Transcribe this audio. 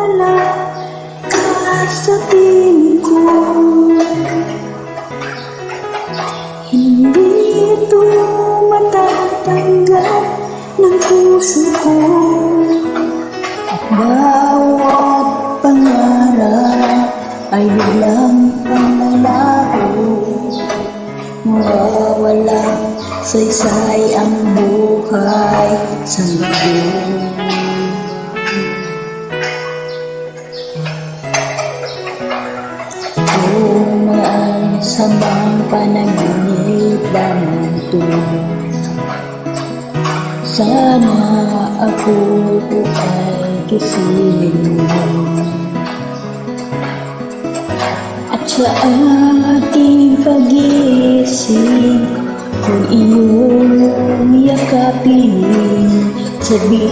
wala ka sa piling ko. Hindi ito matatanggal ng puso ko. Bawat pangarap ay biglang panlalaho. Mawawalang saysay ang buhay sa mundo. Kung may samang panaginip lamang ito, sana ako ay gisingin mo. At sa ating pag-iisip, kung iyong yakapin, sabihin